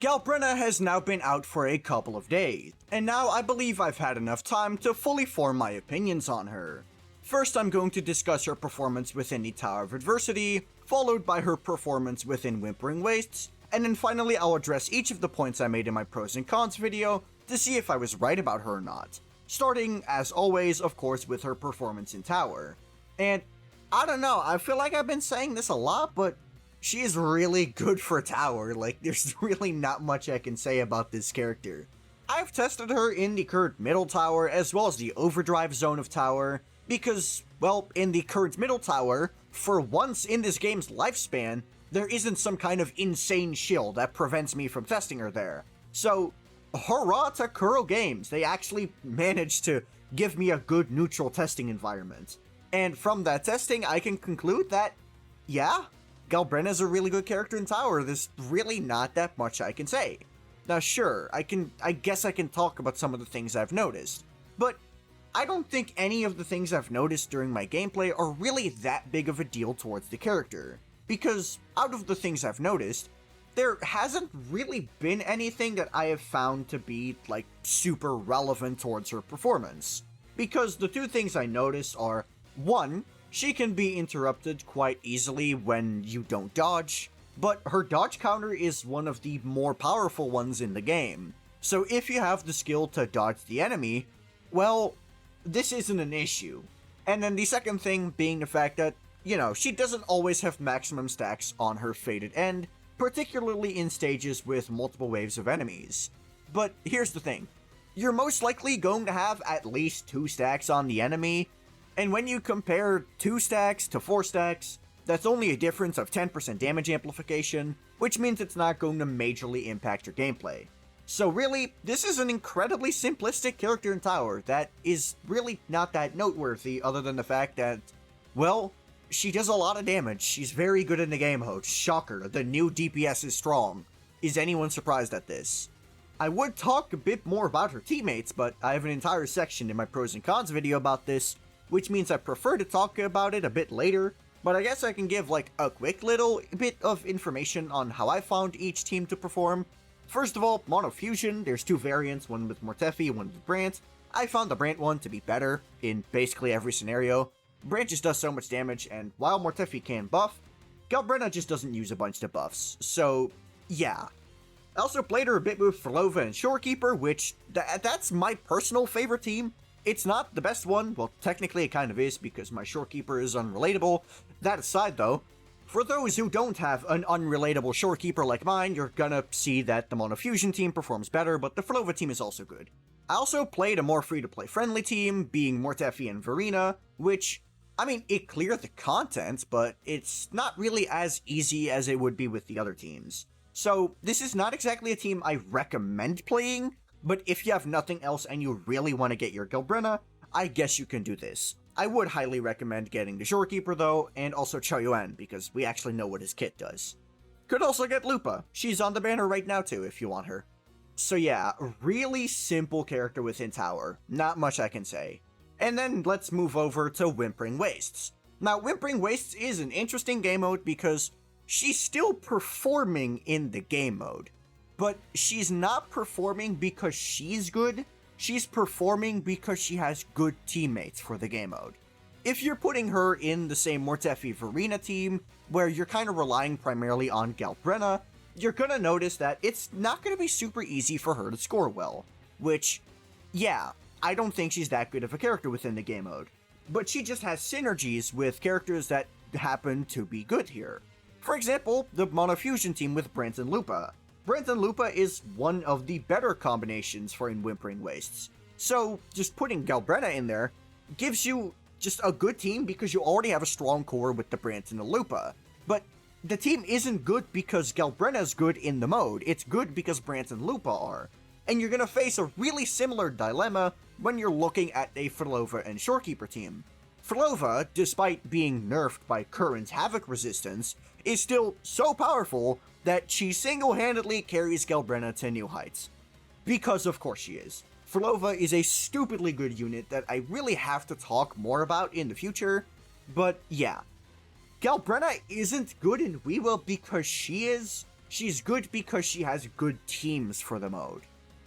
Galbrena has now been out for a couple of days, and now I believe I've had enough time to fully form my opinions on her. First, I'm going to discuss her performance within the Tower of Adversity, followed by her performance within Whimpering Wastes, and then finally I'll address each of the points I made in my pros and cons video to see if I was right about her or not. Starting, as always, of course, with her performance in Tower. And I don't know, I feel like I've been saying this a lot, but she is really good for Tower. Like, there's really not much I can say about this character. I've tested her in the current middle tower as well as the overdrive zone of Tower, because, well, in the current middle tower, for once in this game's lifespan, there isn't some kind of insane shield that prevents me from testing her there. So, hurrah to Kuro Games, they actually managed to give me a good neutral testing environment. And from that testing, I can conclude that, yeah, Galbrena is a really good character in Tower. There's really not that much I can say. Now sure, I guess I can talk about some of the things I've noticed, but I don't think any of the things I've noticed during my gameplay are really that big of a deal towards the character, because out of the things I've noticed, there hasn't really been anything that I have found to be, like, super relevant towards her performance. Because the two things I notice are, one, she can be interrupted quite easily when you don't dodge, but her dodge counter is one of the more powerful ones in the game. So if you have the skill to dodge the enemy, well, this isn't an issue. And then the second thing being the fact that, you know, she doesn't always have maximum stacks on her fated end, particularly in stages with multiple waves of enemies. But here's the thing, you're most likely going to have at least 2 stacks on the enemy, and when you compare 2 stacks to 4 stacks, that's only a difference of 10% damage amplification, which means it's not going to majorly impact your gameplay. So really, this is an incredibly simplistic character in Tower that is really not that noteworthy other than the fact that, well, she does a lot of damage. She's very good in the game mode. Shocker, the new DPS is strong. Is anyone surprised at this? I would talk a bit more about her teammates, but I have an entire section in my pros and cons video about this, which means I prefer to talk about it a bit later, but I guess I can give like a quick little bit of information on how I found each team to perform. First of all, Mono Fusion, there's 2 variants, one with Mortefi, one with Brant. I found the Brant one to be better in basically every scenario. Brant just does so much damage, and while Mortefi can buff, Galbrena just doesn't use a bunch of buffs, so yeah. I also played her a bit with Frolova and Shorekeeper, which, that's my personal favorite team. It's not the best one, well technically it kind of is because my Shorekeeper is unrelatable. That aside though, for those who don't have an unrelatable Shorekeeper like mine, you're gonna see that the Mono Fusion team performs better, but the Frolova team is also good. I also played a more free-to-play friendly team, being Mortefi and Verena, which, I mean, it cleared the content, but it's not really as easy as it would be with the other teams. So this is not exactly a team I recommend playing, but if you have nothing else and you really want to get your Galbrena, I guess you can do this. I would highly recommend getting the Shorekeeper though, and also Choyuan, because we actually know what his kit does. Could also get Lupa, she's on the banner right now too if you want her. So yeah, really simple character within Tower, not much I can say. And then let's move over to Whimpering Wastes. Now Whimpering Wastes is an interesting game mode because she's still performing in the game mode. But she's not performing because she's good, she's performing because she has good teammates for the game mode. If you're putting her in the same Mortefi Verena team, where you're kind of relying primarily on Galbrena, you're gonna notice that it's not gonna be super easy for her to score well. Which, yeah, I don't think she's that good of a character within the game mode. But she just has synergies with characters that happen to be good here. For example, the Mono Fusion team with Brant and Lupa. Brant and Lupa is one of the better combinations for in Whimpering Wastes. So, just putting Galbrena in there gives you just a good team because you already have a strong core with the Brant and the Lupa. But the team isn't good because Galbrena's good in the mode, it's good because Brant and Lupa are. And you're gonna face a really similar dilemma when you're looking at a Frolova and Shorekeeper team. Frolova, despite being nerfed by current Havoc resistance, is still so powerful that she single-handedly carries Galbrena to new heights. Because of course she is. Frolova is a stupidly good unit that I really have to talk more about in the future, but yeah. Galbrena isn't good in WhiWa because she is, she's good because she has good teams for the mode.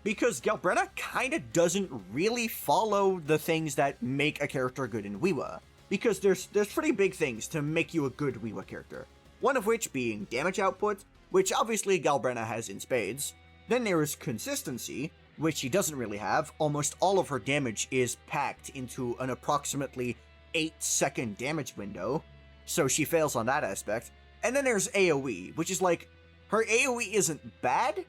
Because Galbrena kinda doesn't really follow the things that make a character good in WhiWa. Because there's pretty big things to make you a good WhiWa character. One of which being damage output, which obviously Galbrena has in spades. Then there is consistency, which she doesn't really have. Almost all of her damage is packed into an approximately 8-second damage window, so she fails on that aspect. And then there's AoE, which is like, her AoE isn't bad,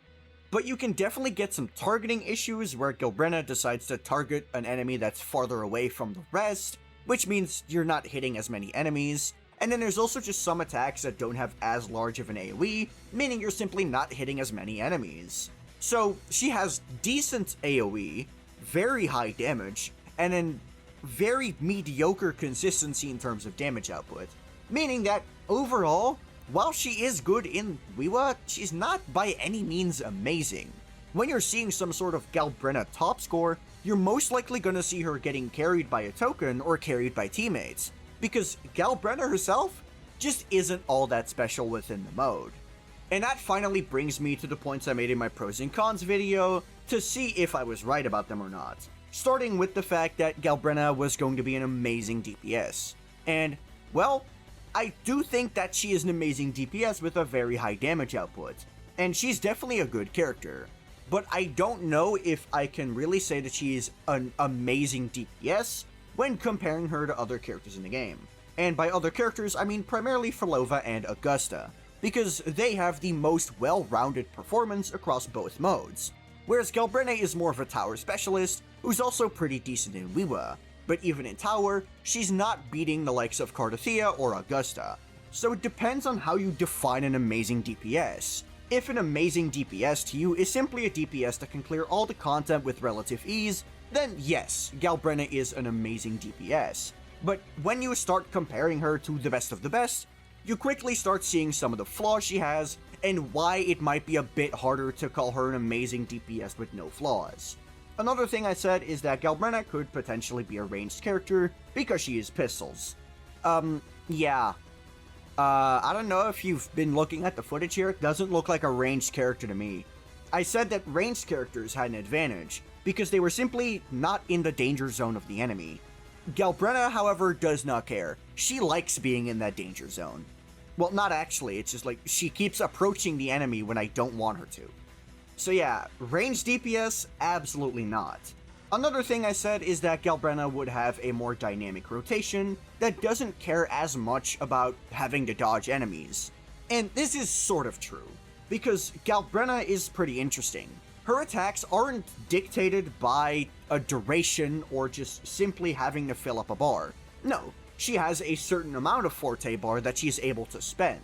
but you can definitely get some targeting issues where Galbrena decides to target an enemy that's farther away from the rest, which means you're not hitting as many enemies. And then there's also just some attacks that don't have as large of an AoE, meaning you're simply not hitting as many enemies. So she has decent AoE, very high damage, and then very mediocre consistency in terms of damage output. Meaning that overall, while she is good in WhiWa, she's not by any means amazing. When you're seeing some sort of Galbrena top score, you're most likely gonna see her getting carried by a token or carried by teammates, because Galbrena herself just isn't all that special within the mode. And that finally brings me to the points I made in my pros and cons video to see if I was right about them or not. Starting with the fact that Galbrena was going to be an amazing DPS. And, well, I do think that she is an amazing DPS with a very high damage output, and she's definitely a good character. But I don't know if I can really say that she's an amazing DPS when comparing her to other characters in the game. And by other characters, I mean primarily Filova and Augusta, because they have the most well-rounded performance across both modes. Whereas Galbrena is more of a tower specialist, who's also pretty decent in WhiWa, but even in tower, she's not beating the likes of Cardathea or Augusta. So it depends on how you define an amazing DPS. If an amazing DPS to you is simply a DPS that can clear all the content with relative ease, then yes, Galbrena is an amazing DPS. But when you start comparing her to the best of the best, you quickly start seeing some of the flaws she has, and why it might be a bit harder to call her an amazing DPS with no flaws. Another thing I said is that Galbrena could potentially be a ranged character because she is pistols. Yeah. I don't know if you've been looking at the footage here, it doesn't look like a ranged character to me. I said that ranged characters had an advantage, because they were simply not in the danger zone of the enemy. Galbrena, however, does not care. She likes being in that danger zone. Well, not actually, it's just like, she keeps approaching the enemy when I don't want her to. So yeah, ranged DPS, absolutely not. Another thing I said is that Galbrena would have a more dynamic rotation that doesn't care as much about having to dodge enemies. And this is sort of true, because Galbrena is pretty interesting. Her attacks aren't dictated by a duration or just simply having to fill up a bar. No, she has a certain amount of Forte bar that she is able to spend,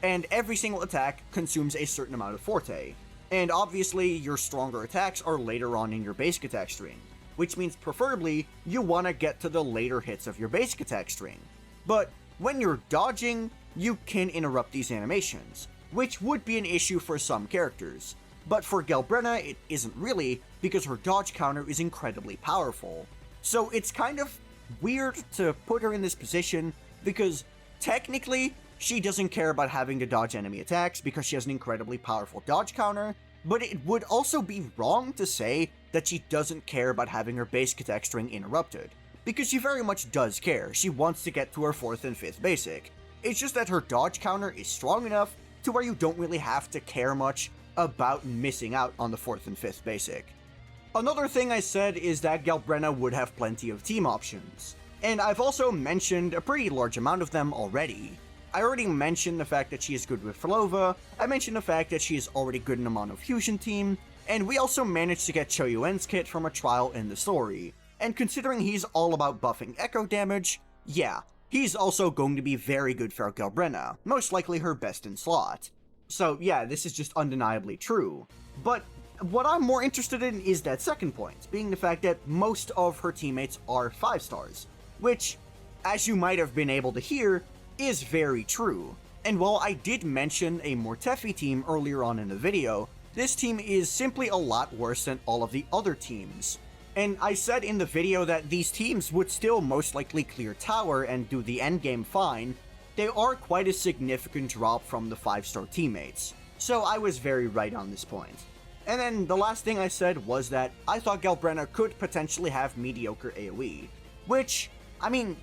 and every single attack consumes a certain amount of Forte. And obviously, your stronger attacks are later on in your basic attack string, which means preferably you want to get to the later hits of your basic attack string. But when you're dodging, you can interrupt these animations, which would be an issue for some characters. But for Galbrena, it isn't really, because her dodge counter is incredibly powerful. So it's kind of weird to put her in this position, because technically, she doesn't care about having to dodge enemy attacks because she has an incredibly powerful dodge counter, but it would also be wrong to say that she doesn't care about having her basic attack string interrupted, because she very much does care. She wants to get to her 4th and 5th basic. It's just that her dodge counter is strong enough to where you don't really have to care much about missing out on the 4th and 5th basic. Another thing I said is that Galbrena would have plenty of team options, and I've also mentioned a pretty large amount of them already. I already mentioned the fact that she is good with Filova, I mentioned the fact that she is already good in a Mono Fusion team, and we also managed to get Choyuen's kit from a trial in the story. And considering he's all about buffing echo damage, yeah, he's also going to be very good for Galbrena, most likely her best in slot. So yeah, this is just undeniably true. But what I'm more interested in is that second point, being the fact that most of her teammates are 5 stars, which, as you might have been able to hear, is very true. And while I did mention a Mortefi team earlier on in the video, this team is simply a lot worse than all of the other teams. And I said in the video that these teams would still most likely clear tower and do the endgame fine. They are quite a significant drop from the 5-star teammates. So I was very right on this point. And then the last thing I said was that I thought Galbrena could potentially have mediocre AoE, which, I mean,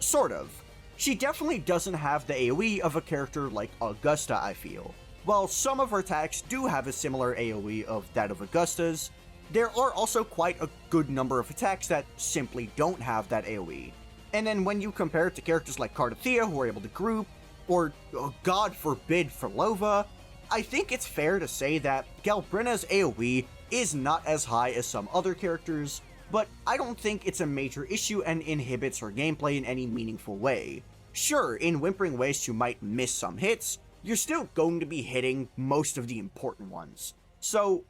sort of. She definitely doesn't have the AoE of a character like Augusta, I feel. While some of her attacks do have a similar AoE of that of Augusta's, there are also quite a good number of attacks that simply don't have that AoE. And then when you compare it to characters like Cardathea who are able to group, or oh, God forbid Frolova, I think it's fair to say that Galbrena's AoE is not as high as some other characters, but I don't think it's a major issue and inhibits her gameplay in any meaningful way. Sure, in Whimpering Waves you might miss some hits, you're still going to be hitting most of the important ones. So,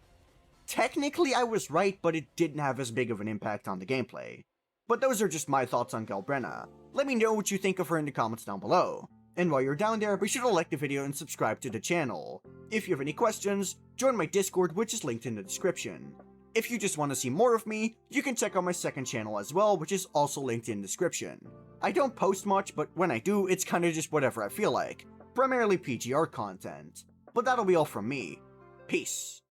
technically I was right, but it didn't have as big of an impact on the gameplay. But those are just my thoughts on Galbrena. Let me know what you think of her in the comments down below. And while you're down there, be sure to like the video and subscribe to the channel. If you have any questions, join my Discord, which is linked in the description. If you just want to see more of me, you can check out my second channel as well, which is also linked in the description. I don't post much, but when I do, it's kinda just whatever I feel like. Primarily PGR content. But that'll be all from me. Peace.